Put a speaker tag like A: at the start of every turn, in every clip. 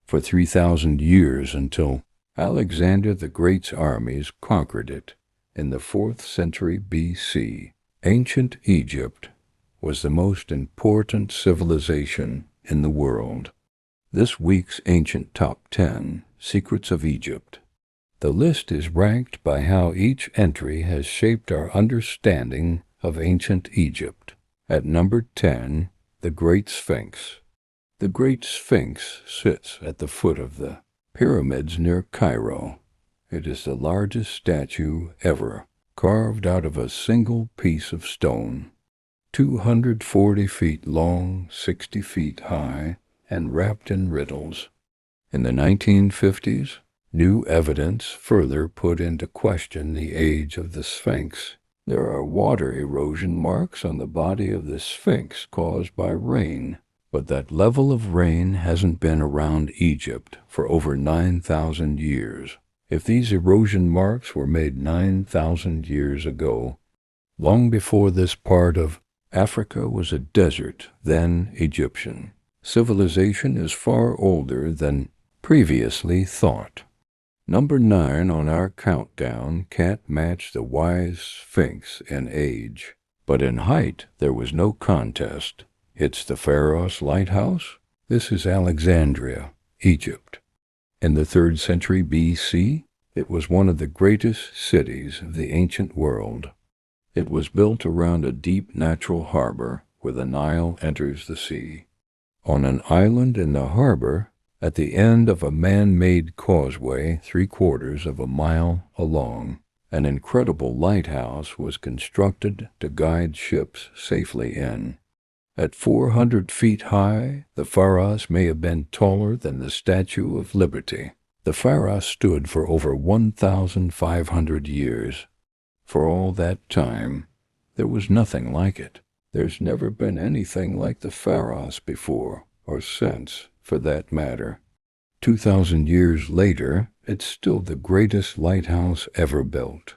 A: for 3,000 years until Alexander the Great's armies conquered it in the 4th century BC. Ancient Egypt was the most important civilization in the world. This week's Ancient Top 10 Secrets of Egypt. The list is ranked by how each entry has shaped our understanding of ancient Egypt. At number 10, the Great Sphinx. The Great Sphinx sits at the foot of the pyramids near Cairo. It is the largest statue ever, carved out of a single piece of stone. 240 feet long, 60 feet high, and wrapped in riddles. In the 1950s, new evidence further put into question the age of the Sphinx. There are water erosion marks on the body of the Sphinx caused by rain, but that level of rain hasn't been around Egypt for over 9,000 years. If these erosion marks were made 9,000 years ago, long before this part of Africa was a desert, then Egyptian, civilization is far older than previously thought. Number 9 on our countdown can't match the wise Sphinx in age, but in height there was no contest. It's the Pharos Lighthouse. This is Alexandria, Egypt. In the 3rd century BC, it was one of the greatest cities of the ancient world. It was built around a deep natural harbor where the Nile enters the sea. On an island in the harbor, at the end of a man-made causeway 3/4 of a mile along, an incredible lighthouse was constructed to guide ships safely in. At 400 feet high, the Pharos may have been taller than the Statue of Liberty. The Pharos stood for over 1,500 years. For all that time, there was nothing like it. There's never been anything like the Pharos before, or since, for that matter. 2,000 years later, it's still the greatest lighthouse ever built.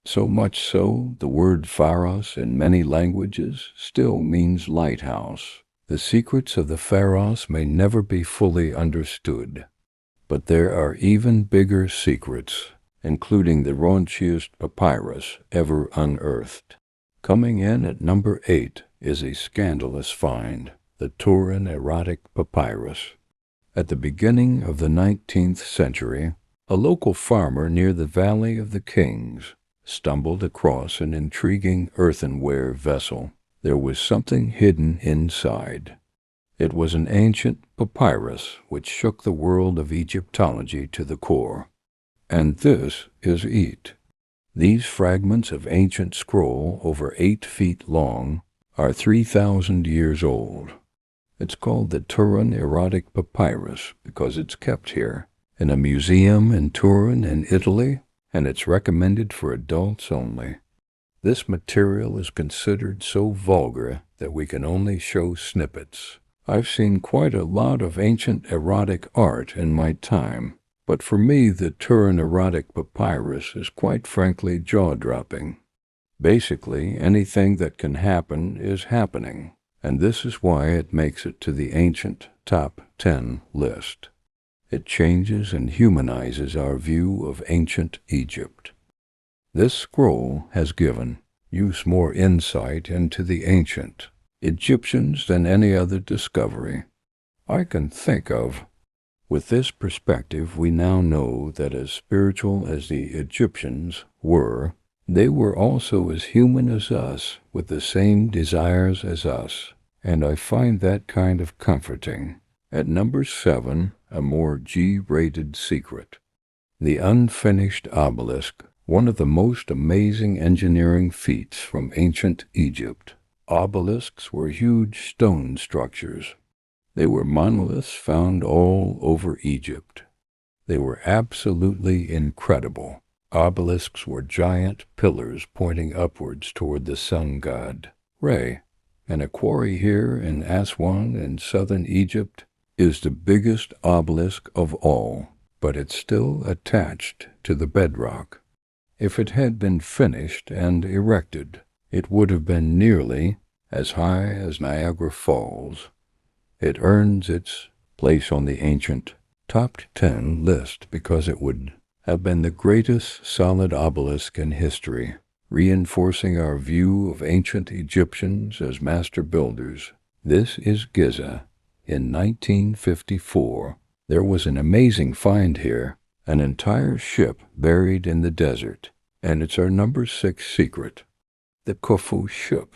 A: So much so, the word Pharos in many languages still means lighthouse. The secrets of the Pharos may never be fully understood, but there are even bigger secrets, including the raunchiest papyrus ever unearthed. Coming in at number 8 is a scandalous find, the Turin Erotic Papyrus. At the beginning of the 19th century, a local farmer near the Valley of the Kings stumbled across an intriguing earthenware vessel. There was something hidden inside. It was an ancient papyrus which shook the world of Egyptology to the core. And this is it. These fragments of ancient scroll, over 8 feet long, are 3,000 years old. It's called the Turin Erotic Papyrus because it's kept here in a museum in Turin in Italy, and it's recommended for adults only. This material is considered so vulgar that we can only show snippets. I've seen quite a lot of ancient erotic art in my time, but for me the Turin Erotic Papyrus is quite frankly jaw-dropping. Basically, anything that can happen is happening, and this is why it makes it to the Ancient Top 10 list. It changes and humanizes our view of ancient Egypt. This scroll has given us more insight into the ancient Egyptians than any other discovery I can think of. With this perspective, we now know that as spiritual as the Egyptians were, they were also as human as us, with the same desires as us, and I find that kind of comforting. At number 7, a more G-rated secret. The unfinished obelisk, one of the most amazing engineering feats from ancient Egypt. Obelisks were huge stone structures. They were monoliths found all over Egypt. They were absolutely incredible. Obelisks were giant pillars pointing upwards toward the sun god, Re, and a quarry here in Aswan in southern Egypt is the biggest obelisk of all, but it's still attached to the bedrock. If it had been finished and erected, it would have been nearly as high as Niagara Falls. It earns its place on the ancient top 10 list because it would have been the greatest solid obelisk in history, reinforcing our view of ancient Egyptians as master builders. This is Giza. In 1954, there was an amazing find here, an entire ship buried in the desert, and it's our number 6 secret, the Khufu Ship.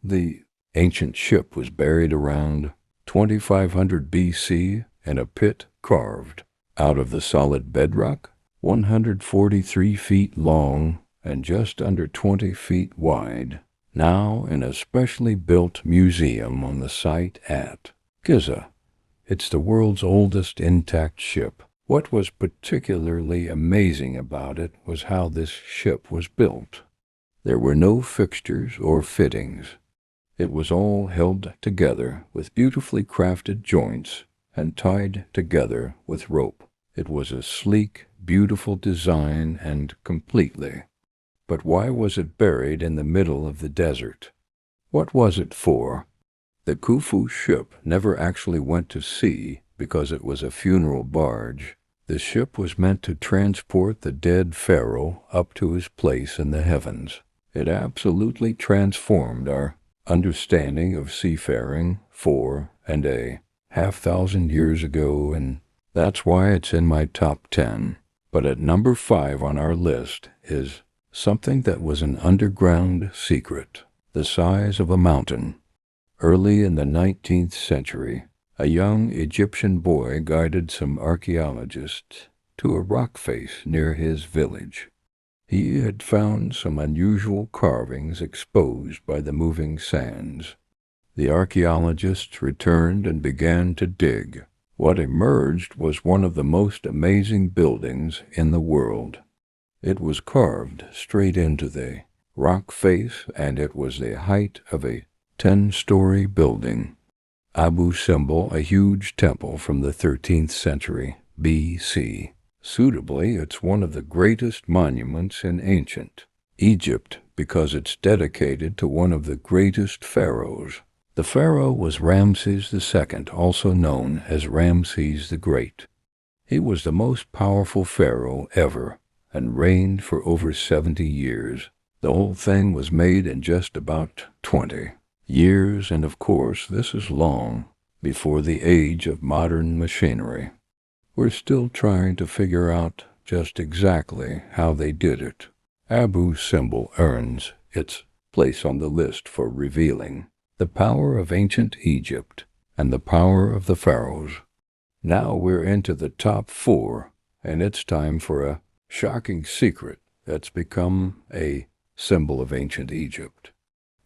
A: The ancient ship was buried around 2500 BC in a pit carved out of the solid bedrock, 143 feet long and just under 20 feet wide, now in a specially built museum on the site at Giza. It's the world's oldest intact ship. What was particularly amazing about it was how this ship was built. There were no fixtures or fittings. It was all held together with beautifully crafted joints and tied together with rope. It was a sleek, beautiful design and completely. But why was it buried in the middle of the desert? What was it for? The Khufu ship never actually went to sea because it was a funeral barge. The ship was meant to transport the dead pharaoh up to his place in the heavens. It absolutely transformed our understanding of seafaring 4,500 years ago, and that's why it's in my top 10. But at number 5 on our list is something that was an underground secret, the size of a mountain. Early in the 19th century, a young Egyptian boy guided some archaeologists to a rock face near his village. He had found some unusual carvings exposed by the moving sands. The archaeologists returned and began to dig. What emerged was one of the most amazing buildings in the world. It was carved straight into the rock face, and it was the height of a 10-story building. Abu Simbel, a huge temple from the 13th century BC. Suitably, it's one of the greatest monuments in ancient Egypt because it's dedicated to one of the greatest pharaohs. The pharaoh was Ramses II, also known as Ramses the Great. He was the most powerful pharaoh ever and reigned for over 70 years. The whole thing was made in just about 20 years, and of course this is long before the age of modern machinery. We're still trying to figure out just exactly how they did it. Abu Simbel earns its place on the list for revealing the power of ancient Egypt and the power of the pharaohs. Now we're into the top 4, and it's time for a shocking secret that's become a symbol of ancient Egypt,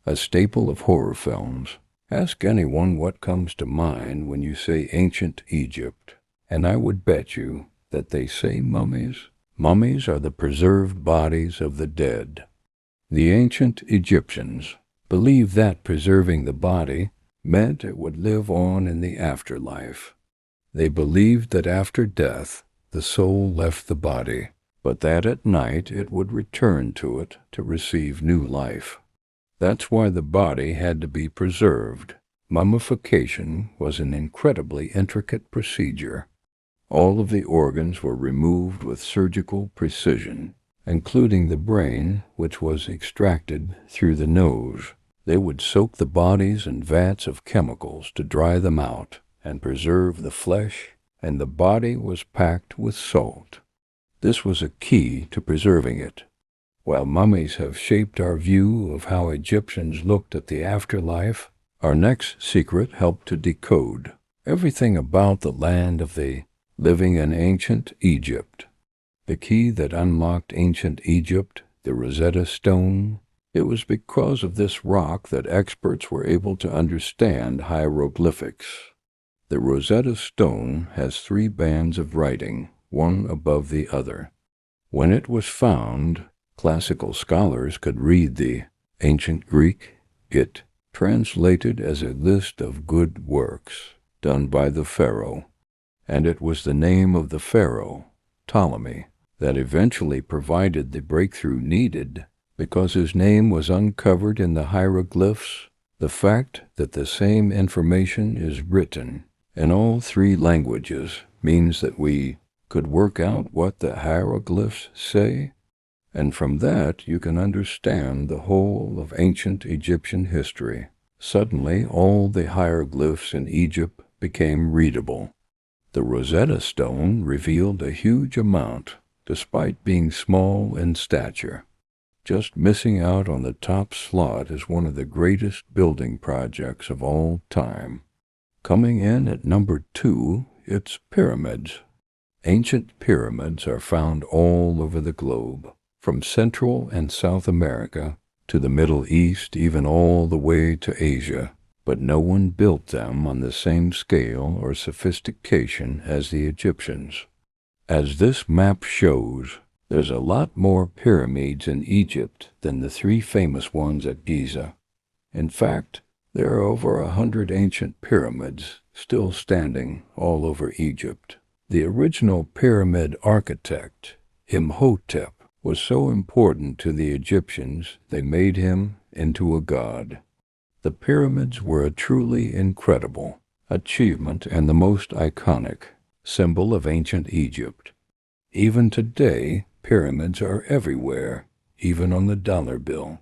A: a staple of horror films. Ask anyone what comes to mind when you say ancient Egypt, and I would bet you that they say mummies. Mummies are the preserved bodies of the dead. The ancient Egyptians believed that preserving the body meant it would live on in the afterlife. They believed that after death, the soul left the body, but that at night it would return to it to receive new life. That's why the body had to be preserved. Mummification was an incredibly intricate procedure. All of the organs were removed with surgical precision, including the brain, which was extracted through the nose. They would soak the bodies in vats of chemicals to dry them out and preserve the flesh, and the body was packed with salt. This was a key to preserving it. While mummies have shaped our view of how Egyptians looked at the afterlife, our next secret helped to decode everything about the land of the living in ancient Egypt. The key that unlocked ancient Egypt, the Rosetta Stone, it was because of this rock that experts were able to understand hieroglyphics. The Rosetta Stone has 3 bands of writing, one above the other. When it was found, classical scholars could read the ancient Greek. It translated as a list of good works done by the pharaoh, and it was the name of the pharaoh, Ptolemy, that eventually provided the breakthrough needed. Because his name was uncovered in the hieroglyphs, the fact that the same information is written in all three languages means that we could work out what the hieroglyphs say, and from that you can understand the whole of ancient Egyptian history. Suddenly, all the hieroglyphs in Egypt became readable. The Rosetta Stone revealed a huge amount, despite being small in stature. Just missing out on the top slot is one of the greatest building projects of all time. Coming in at number 2, it's pyramids. Ancient pyramids are found all over the globe, from Central and South America to the Middle East, even all the way to Asia. But no one built them on the same scale or sophistication as the Egyptians. As this map shows, there's a lot more pyramids in Egypt than the 3 famous ones at Giza. In fact, there are over 100 ancient pyramids still standing all over Egypt. The original pyramid architect, Imhotep, was so important to the Egyptians they made him into a god. The pyramids were a truly incredible achievement and the most iconic symbol of ancient Egypt. Even today, pyramids are everywhere, even on the dollar bill.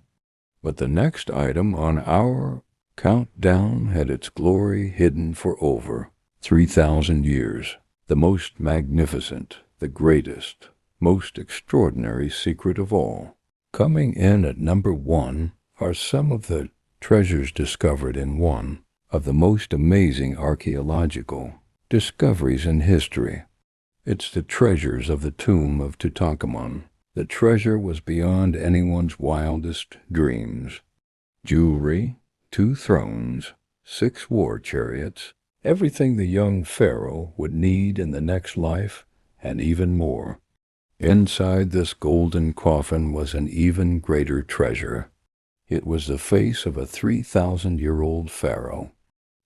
A: But the next item on our countdown had its glory hidden for over 3,000 years. The most magnificent, the greatest, most extraordinary secret of all. Coming in at number 1 are some of the treasures discovered in one of the most amazing archaeological discoveries in history. It's the treasures of the tomb of Tutankhamun. The treasure was beyond anyone's wildest dreams. Jewelry, 2 thrones, 6 war chariots, everything the young pharaoh would need in the next life, and even more. Inside this golden coffin was an even greater treasure. It was the face of a 3,000-year-old pharaoh.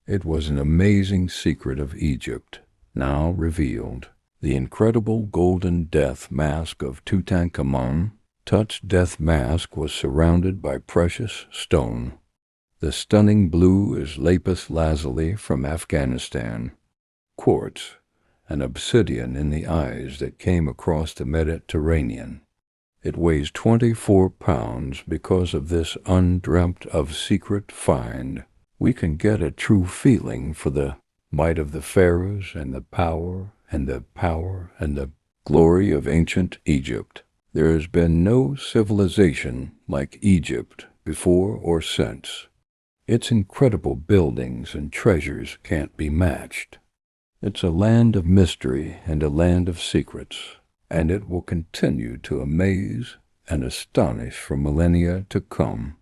A: It was an amazing secret of Egypt, now revealed. The incredible golden death mask of Tutankhamun. Tut's death mask was surrounded by precious stone. The stunning blue is lapis lazuli from Afghanistan, quartz, and obsidian in the eyes that came across the Mediterranean. It weighs 24 pounds because of this undreamt-of secret find. We can get a true feeling for the might of the pharaohs and the power and the glory of ancient Egypt. There has been no civilization like Egypt before or since. Its incredible buildings and treasures can't be matched. It's a land of mystery and a land of secrets, and it will continue to amaze and astonish for millennia to come.